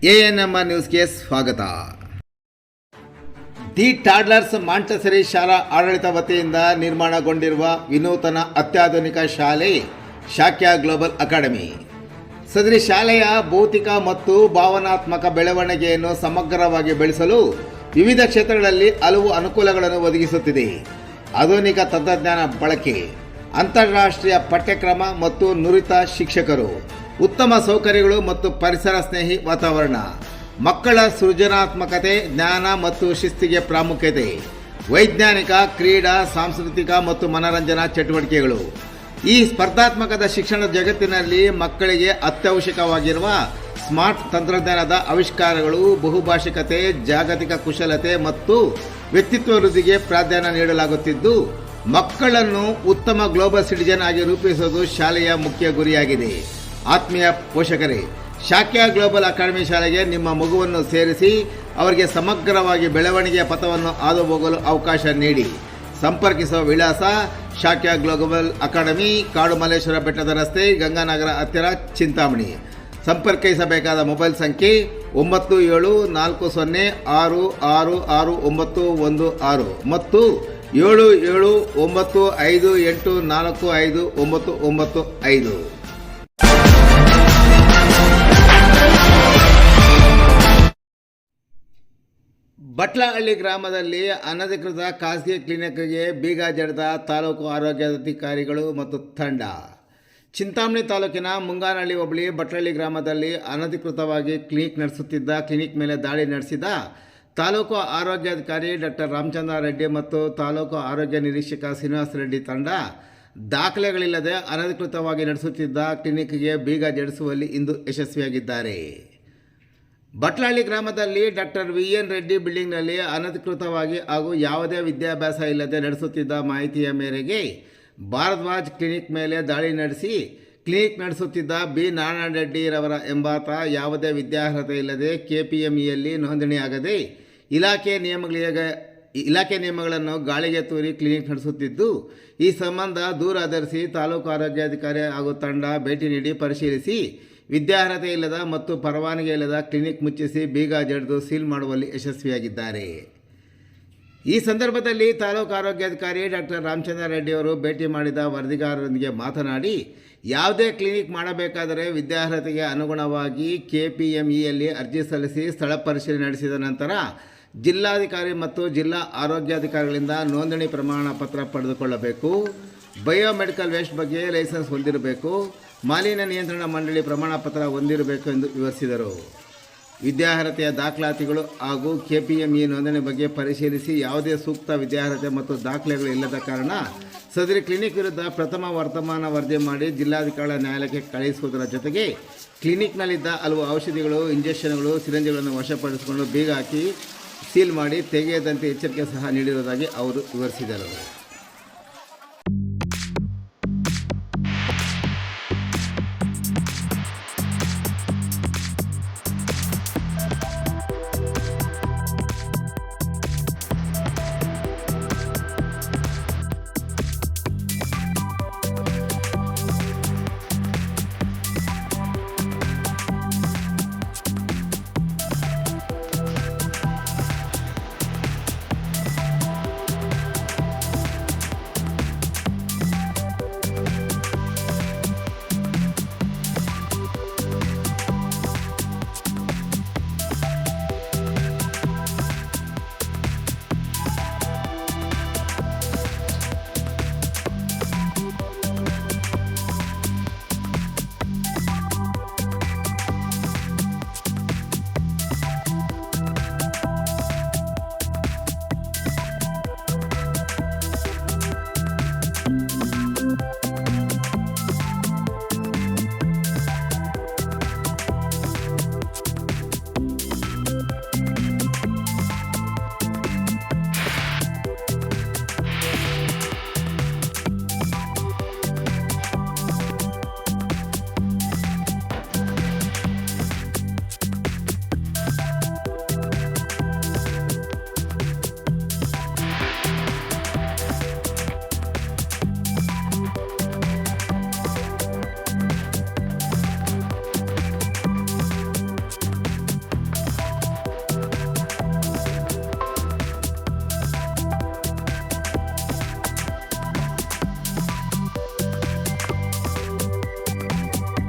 ANMR ನ್ಯೂಸ್ಗೆ ಸ್ವಾಗತ. The ಟಾಡ್ಲರ್ಸ್ Montessori ಶಾಲಾ ಆಡಳಿತ ವತಿಯಿಂದ ನಿರ್ಮಾಣಗೊಂಡಿರುವ ವಿನೂತನ ಅತ್ಯಾಧುನಿಕ ಶಾಲೆ ಶಾಕ್ಯ ಗ್ಲೋಬಲ್ ಅಕಾಡೆಮಿ. ಸದರಿ ಶಾಲೆಯ ಭೌತಿಕ ಮತ್ತು ಭಾವನಾತ್ಮಕ ಬೆಳವಣಿಗೆಯನ್ನು ಸಮಗ್ರವಾಗಿ ಬೆಳೆಸಲು ವಿವಿಧ ಕ್ಷೇತ್ರಗಳಲ್ಲಿ ಹಲವು ಅನುಕೂಲಗಳನ್ನು ಒದಗಿಸುತ್ತಿದೆ. ಆಧುನಿಕ ತಂತ್ರಜ್ಞಾನ ಬಳಕೆ, ಅಂತಾರಾಷ್ಟ್ರೀಯ ಪಠ್ಯಕ್ರಮ ಮತ್ತು ನುರಿತ ಶಿಕ್ಷಕರು, ಉತ್ತಮ ಸೌಕರ್ಯಗಳು ಮತ್ತು ಪರಿಸರ ಸ್ನೇಹಿ ವಾತಾವರಣ, ಮಕ್ಕಳ ಸೃಜನಾತ್ಮಕತೆ, ಜ್ಞಾನ ಮತ್ತು ಶಿಸ್ತಿಗೆ ಪ್ರಾಮುಖ್ಯತೆ, ವೈಜ್ಞಾನಿಕ, ಕ್ರೀಡಾ, ಸಾಂಸ್ಕೃತಿಕ ಮತ್ತು ಮನರಂಜನಾ ಚಟುವಟಿಕೆಗಳು. ಈ ಸ್ಪರ್ಧಾತ್ಮಕದ ಶಿಕ್ಷಣ ಜಗತ್ತಿನಲ್ಲಿ ಮಕ್ಕಳಿಗೆ ಅತ್ಯವಶ್ಯಕವಾಗಿರುವ ಸ್ಮಾರ್ಟ್ ತಂತ್ರಜ್ಞಾನದ ಆವಿಷ್ಕಾರಗಳು, ಬಹುಭಾಷಿಕತೆ, ಜಾಗತಿಕ ಕುಶಲತೆ ಮತ್ತು ವ್ಯಕ್ತಿತ್ವ ವೃದ್ಧಿಗೆ ಪ್ರಾಧಾನ್ಯ ನೀಡಲಾಗುತ್ತಿದ್ದು, ಮಕ್ಕಳನ್ನು ಉತ್ತಮ ಗ್ಲೋಬಲ್ ಸಿಟಿಜನ್ ಆಗಿ ರೂಪಿಸುವುದು ಶಾಲೆಯ ಮುಖ್ಯ ಗುರಿಯಾಗಿದೆ. ಆತ್ಮೀಯ ಪೋಷಕರೇ, ಶಾಕ್ಯ ಗ್ಲೋಬಲ್ ಅಕಾಡೆಮಿ ಶಾಲೆಗೆ ನಿಮ್ಮ ಮಗುವನ್ನು ಸೇರಿಸಿ ಅವರಿಗೆ ಸಮಗ್ರವಾಗಿ ಬೆಳವಣಿಗೆಯ ಪಥವನ್ನು ಹಾದು ಹೋಗಲು ಅವಕಾಶ ನೀಡಿ. ಸಂಪರ್ಕಿಸುವ ವಿಳಾಸ: ಶಾಕ್ಯ ಗ್ಲೋಬಲ್ ಅಕಾಡೆಮಿ, ಕಾಡುಮಲ್ಲೇಶ್ವರ ಬೆಟ್ಟದ ರಸ್ತೆ, ಗಂಗಾನಗರ ಹತ್ತಿರ, ಚಿಂತಾಮಣಿ. ಸಂಪರ್ಕಿಸಬೇಕಾದ ಮೊಬೈಲ್ ಸಂಖ್ಯೆ 9760666916 ಮತ್ತು 7795845995. ಬಟ್ಲಹಳ್ಳಿ ಗ್ರಾಮದಲ್ಲಿ ಅನಧಿಕೃತ ಖಾಸಗಿ ಕ್ಲಿನಿಕ್ಗೆ ಬೀಗ ಜಡಿದ ತಾಲೂಕು ಆರೋಗ್ಯಾಧಿಕಾರಿಗಳು ಮತ್ತು ತಂಡ. ಚಿಂತಾಮಣಿ ತಾಲೂಕಿನ ಮುಂಗಾನಹಳ್ಳಿ ಹೋಬಳಿ ಬಟ್ಲಹಳ್ಳಿ ಗ್ರಾಮದಲ್ಲಿ ಅನಧಿಕೃತವಾಗಿ ಕ್ಲಿನಿಕ್ ನಡೆಸುತ್ತಿದ್ದ ಕ್ಲಿನಿಕ್ ಮೇಲೆ ದಾಳಿ ನಡೆಸಿದ ತಾಲೂಕು ಆರೋಗ್ಯಾಧಿಕಾರಿ ಡಾಕ್ಟರ್ ರಾಮಚಂದ್ರ ರೆಡ್ಡಿ ಮತ್ತು ತಾಲೂಕು ಆರೋಗ್ಯ ನಿರೀಕ್ಷಕ ಶ್ರೀನಿವಾಸ ರೆಡ್ಡಿ ತಂಡ ದಾಖಲೆಗಳಿಲ್ಲದೆ ಅನಧಿಕೃತವಾಗಿ ನಡೆಸುತ್ತಿದ್ದ ಕ್ಲಿನಿಕ್ಗೆ ಬೀಗ ಜಡಿಸುವಲ್ಲಿ ಇಂದು ಯಶಸ್ವಿಯಾಗಿದ್ದಾರೆ. ಬಟ್ಲಹಳ್ಳಿ ಗ್ರಾಮದಲ್ಲಿ ಡಾಕ್ಟರ್ VN ರೆಡ್ಡಿ ಬಿಲ್ಡಿಂಗ್ನಲ್ಲಿ ಅನಧಿಕೃತವಾಗಿ ಹಾಗೂ ಯಾವುದೇ ವಿದ್ಯಾಭ್ಯಾಸ ಇಲ್ಲದೆ ನಡೆಸುತ್ತಿದ್ದ ಮಾಹಿತಿಯ ಮೇರೆಗೆ ಭಾರದ್ವಾಜ್ ಕ್ಲಿನಿಕ್ ಮೇಲೆ ದಾಳಿ ನಡೆಸಿ ಕ್ಲಿನಿಕ್ ನಡೆಸುತ್ತಿದ್ದ ಬಿ ನಾರಾಯಣ ರೆಡ್ಡಿರವರ ಎಂಬಾತ ಯಾವುದೇ ವಿದ್ಯಾರ್ಹತೆ ಇಲ್ಲದೆ KPMEಯಲ್ಲಿ ನೋಂದಣಿಯಾಗದೆ ಇಲಾಖೆ ನಿಯಮಗಳನ್ನು ಗಾಳಿಗೆ ತೂರಿ ಕ್ಲಿನಿಕ್ ನಡೆಸುತ್ತಿದ್ದು, ಈ ಸಂಬಂಧ ದೂರು ಆಧರಿಸಿ ತಾಲೂಕು ಆರೋಗ್ಯಾಧಿಕಾರಿ ಹಾಗೂ ತಂಡ ಭೇಟಿ ನೀಡಿ ಪರಿಶೀಲಿಸಿ ವಿದ್ಯಾರ್ಹತೆ ಇಲ್ಲದ ಮತ್ತು ಪರವಾನಗಿ ಇಲ್ಲದ ಕ್ಲಿನಿಕ್ ಮುಚ್ಚಿಸಿ ಬೀಗ ಜಡಿದು ಸೀಲ್ ಮಾಡುವಲ್ಲಿ ಯಶಸ್ವಿಯಾಗಿದ್ದಾರೆ. ಈ ಸಂದರ್ಭದಲ್ಲಿ ತಾಲೂಕು ಆರೋಗ್ಯಾಧಿಕಾರಿ ಡಾಕ್ಟರ್ ರಾಮಚಂದ್ರ ರೆಡ್ಡಿ ಅವರು ಭೇಟಿ ಮಾಡಿದ ವರದಿಗಾರರೊಂದಿಗೆ ಮಾತನಾಡಿ, ಯಾವುದೇ ಕ್ಲಿನಿಕ್ ಮಾಡಬೇಕಾದರೆ ವಿದ್ಯಾರ್ಹತೆಗೆ ಅನುಗುಣವಾಗಿ KPMEಯಲ್ಲಿ ಅರ್ಜಿ ಸಲ್ಲಿಸಿ ಸ್ಥಳ ಪರಿಶೀಲನೆ ನಡೆಸಿದ ನಂತರ ಜಿಲ್ಲಾಧಿಕಾರಿ ಮತ್ತು ಜಿಲ್ಲಾ ಆರೋಗ್ಯಾಧಿಕಾರಿಗಳಿಂದ ನೋಂದಣಿ ಪ್ರಮಾಣ ಪತ್ರ ಪಡೆದುಕೊಳ್ಳಬೇಕು. ಬಯೋಮೆಡಿಕಲ್ ವೇಸ್ಟ್ ಬಗ್ಗೆ ಲೈಸೆನ್ಸ್ ಹೊಂದಿರಬೇಕು. ಮಾಲಿನ್ಯ ನಿಯಂತ್ರಣ ಮಂಡಳಿ ಪ್ರಮಾಣ ಪತ್ರ ಹೊಂದಿರಬೇಕು ಎಂದು ವಿವರಿಸಿದರು. ವಿದ್ಯಾರ್ಹತೆಯ ದಾಖಲಾತಿಗಳು ಹಾಗೂ KPME ನೋಂದಣಿ ಬಗ್ಗೆ ಪರಿಶೀಲಿಸಿ ಯಾವುದೇ ಸೂಕ್ತ ವಿದ್ಯಾರ್ಹತೆ ಮತ್ತು ದಾಖಲೆಗಳು ಇಲ್ಲದ ಕಾರಣ ಸದರಿ ಕ್ಲಿನಿಕ್ ವಿರುದ್ಧ ಪ್ರಥಮ ವರ್ತಮಾನ ವರದಿ ಮಾಡಿ ಜಿಲ್ಲಾಧಿಕಾರಿ ನ್ಯಾಯಾಲಯಕ್ಕೆ ಕಳುಹಿಸುವುದರ ಜೊತೆಗೆ ಕ್ಲಿನಿಕ್ನಲ್ಲಿದ್ದ ಹಲವು ಔಷಧಿಗಳು, ಇಂಜೆಕ್ಷನ್ಗಳು, ಸಿರಿಂಜ್ಗಳನ್ನು ವಶಪಡಿಸಿಕೊಂಡು ಬೀಗ ಹಾಕಿ ಸೀಲ್ ಮಾಡಿ ತೆಗೆಯದಂತೆ ಎಚ್ಚರಿಕೆ ಸಹ ನೀಡಿರುವುದಾಗಿ ಅವರು ವಿವರಿಸಿದರು.